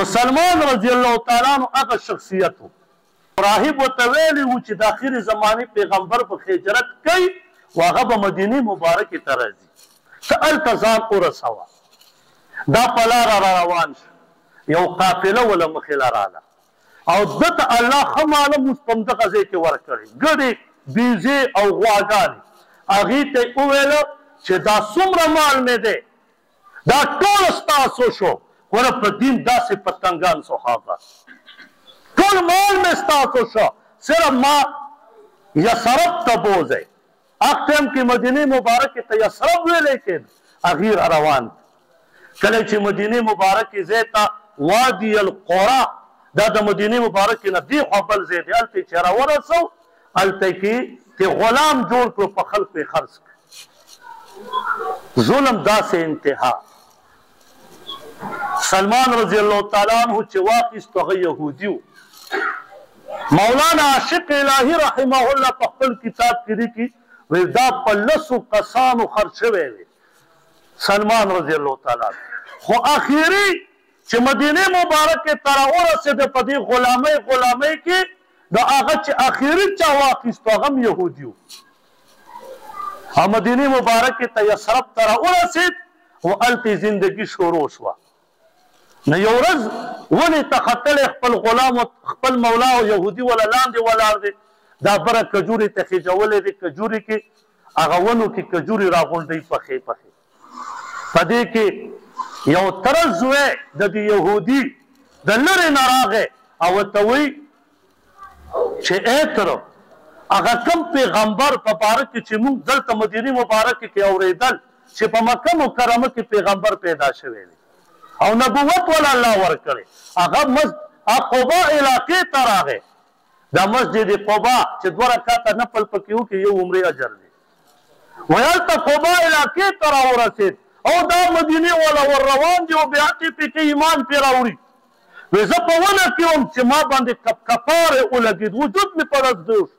نو سلمان رضی الله تعالی عنہ هغه شخصیت و راهب ورته ویلي وو چې د اخرې زمانې پیغمبر په هجرت کوي و هغه به مدینې مبارکې ته راځي ته هلته ځان ورسوه دا په لاره را روان شو یو قافله وله مخې له راله او ده ته الله ښه ماله اوس په همدغه ځای کې ورکړې ګډې بیزې او غواګانې هغې ته یې وویله چې دا څومره مال مې دی دا ټول ستاسو شو ګوره په دین داسې پتنګان صحابه ټول مال مې ستاسو شو صرف ما یثرب ته بوځئ هغه ټایم کې مدینې مبارکې ته یثرب ویلی کېده هغې را روان کله چې مدینې مبارکې ځای ته وادي القرا دا د مدینې مبارکې نه دې خوا بل ځای دی هلته چې راورسو هلته کې غلام جوړ کړو په خلکو یې خرڅ کړ ظلم داسې انتها سلمان رضی الله تعالی عنہ چې واخیست هغه یهودي و مولانا عاشق الهي رحمه الله په خپل کتاب کې لیکي وایي دا په لسو کسانو خرڅ شوی دی سلمان رضی الله تعالی عنہ خو اخیري چې مدینې مبارکې ته راورسېده په دې غلامۍ کې د هغه چې اخیري چا واخیستو هغه هم یهودي و او مدینې مبارکې ته یثرب ته راورسېد او هلته یې زندګي شروع شوه نو یو ورځ ونې ته ختلی خپل غلام خپل مولا او یهودي وله لاندې ولاړ دی دا بره کجورې ته خېجولی دی کجورې کې هغه ونو کې کجورې راغونډوي پخې په دې کې یو تره زوی د دې یهودي د لرې نه راغی او ورته وایي چې ای تره هغه کوم پیغمبر په باره کې چې موږ دلته مدینې مبارکې کې اورېدل چې په مکه مکرمه کې پیغمبر پیدا شوی دی او نبوت ولا الله ورکړي هغه قبا علاقې ته راغی دا مسجد قبا چې 2 رکعاته نفل پکې وکړي یو عمرې اجر دی وایي هلته قبا علاقې ته راورسېد او دا مدینې والا ور روان دي او بیا پکې ایمان پرې راوړي وایي زه په ونه کې وم چې ما باندې کپکپارې ولګېد وجود مې په رزدو شو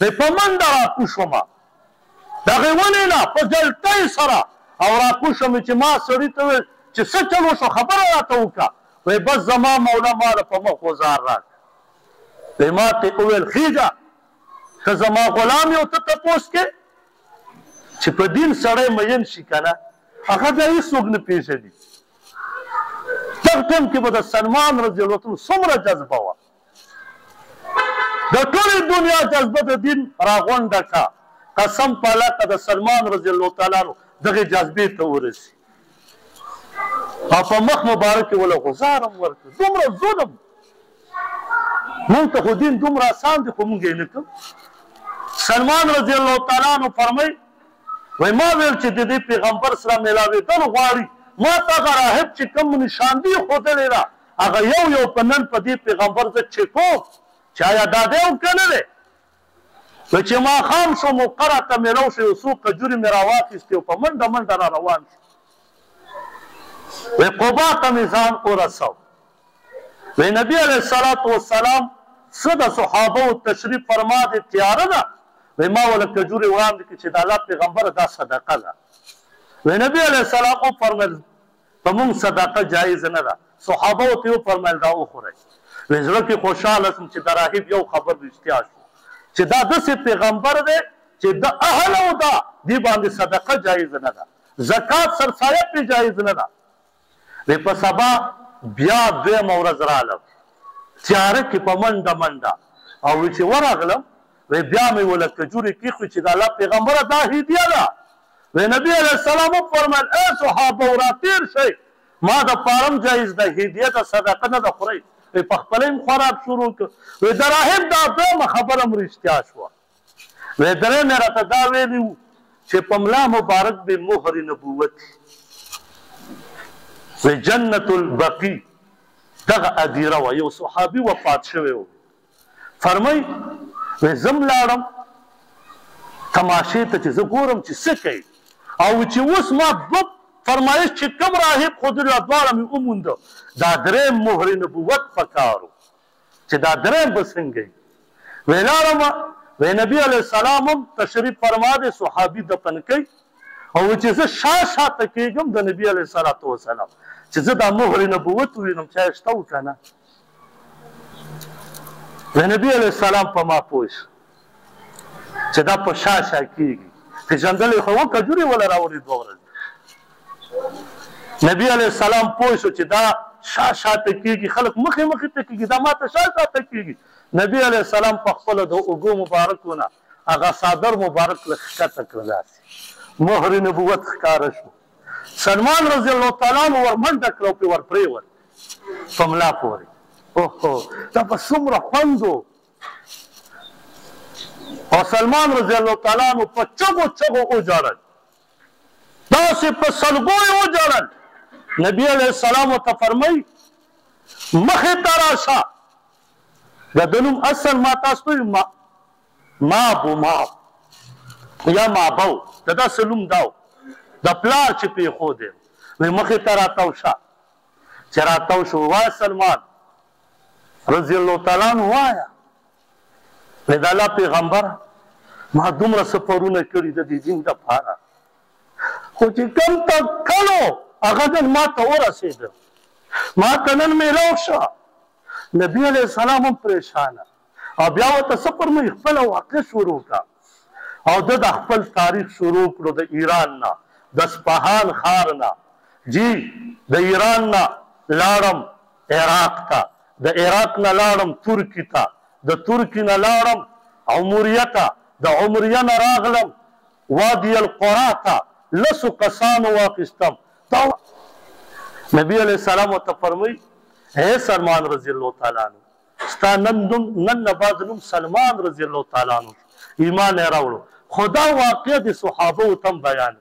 وایي په منډه راکوز شومه د هغې ونې نه په جلتۍ سره او راکوز شومې چې ما سړي ته ویل چې څه چل وشو خبره راته وکړه وایي بس زما مولا ماله په مخ وزار راکړه وایي ما ته یې وویل خېږه که زما غلام یې او ته تپوس کې چې په دین سړی مین شي که نه هغه بیا هېڅوک نه پېژني دغه ټایم کې به د سلمان رضی الله عنه څومره جذبه وه د ټولې دنیا جذبه د دین راغونډه کړه قسم په الله که د سلمان رضی الله تعالی عنه دغې جذبې ته ورسي او په مخ مبارک کې وله غزار هم ورکړه دومره ظلم موږ ته خو دین دومره اسان دی خو موږ یې نه کوو سلمان رضی الله تعالی عنه فرمایي وایي ما ویل چې د دې پیغمبر سره میلاوېدل غواړي ما ته هغه راهب چې کوم نشاندهي ښودلې ده هغه یو په نن په دې پیغمبر زه چک کوم چې آیا دا دی او که نه دی وایي چې ماښام شو مقره ته مې راوشو یو څو کجورې مې راواخیستې او په منډه را روان شو وی قبا ته مې ځان ورسو وی نبی علیه الصلاة والسلام څه د صحابو تشریف فرما دی تیاره ده وی ما وله کجورې وړاندې کړې چې د الله پیغمبره دا صدقه ده وی نبی علیه السلام وفرمیل په موږ صدقه جایز نه ده صحابو ته یې وفرمیل دا وخورئ وی زړه کې خوشحاله شوم چې د راهب یو خبر رښتیا شو چې دا داسې پیغمبر دی چې د اهل او دا دې باندې صدقه جایز نه ده زکات سرسایه پرې جایز نه ده وی په سبا بیا دویمه ورځ رالم تیاره کې په منډه او وی چې ورغلم وی بیا مې وله کجورې کېښوي چې د الله پیغمبره دا هدیه ده وی نبي علیه السلام وفرمیل ای صحابه راتېر شئ ما دپاره هم جایز ده هدیه ده صدقه نه ده خورئ وی په خپله هم خوراک شروع کړ وی د راهب دا دویمه خبره هم رښتیا شوه وی درېیم یې راته دا ویلي وو چې په ملا مبارک به مهر نبوت وی جنت البقی دغه ادیره وه یو صحابي وفات شوی و فرمایي وی زم لاړم تماشې ته چې زه ګورم چې څه کوي او چې اوس ما دوه فرمایش چې کوم راهب ښودلي دواړه مې ومونده دا درېیم مهر نبوت پکار و چې دا درېیم به څنګه وی لاړم وی نبي علیه السلام هم تشریف فرما دی صحابي دفن کوي او چې زه شاته کېږم د نبي علیه الصلاة وسلام چې زه دا مهر نبوت ووینم چا یې شته و که نه د نبي علیه السلام په ما پوه شو چې دا په شا کېږي پېژندلی خو و کجورې وله راوړي 2 ورځې نبي علیه السلام پوه شو چې دا شاته کېږي خلک مخې ته کېږي دا ماته شاته کېږي نبي علیه السلام په خپله د اوږو مبارکو نه هغه صادر مبارک لږ ښکته کړه داسې مهر نبوت ښکاره شو سلمان رضی الله تعالی عنه ور منډه کړه او پرې ور پرېوت په ملا پورې اوهو دا به څومره خوند و او سلمان رضی الله تعالی عنه په چغو وژړل داسې په سلګو یې وژړل نبي علیه السلام ورته فرمایي مخې ته راشه د ده نوم اصل ما تاسو ته ماب یا مابو د داسې نوم دا و د پلار چې پرېښودی وایي مخې ته راتاو شه چې راتاو شو وایه سلمان رضی الله تعالی عنه وایه وایي د الله پیغمبره ما دومره سفرونه کړي د دې دین دپاره خو چې کوم تکل و هغه نن ما ته ورسېده ما ته نن میلاو شه نبي علیه السلام هم پریشانه او بیا ورته څه فرمایي خپله واقع شروع کړه او ده د خپل تاریخ شروع کړو د ایران نه د اصفهان ښار نه جی د ایران نه لاړم عراق ته د عراق نه لاړم ترکي ته د ترکي نه لاړم عمریه ته د عمریه نه راغلم وادي القرا ته 10 کسانو واخیستم نبي علیه السلام ورته فرمایي اے سلمان رضی الله تعالی عنه ستا نن نه بعد نوم سلمان رضی الله تعالی عنه ایمان یې راوړو خو دا واقع د صحابو ته هم بیان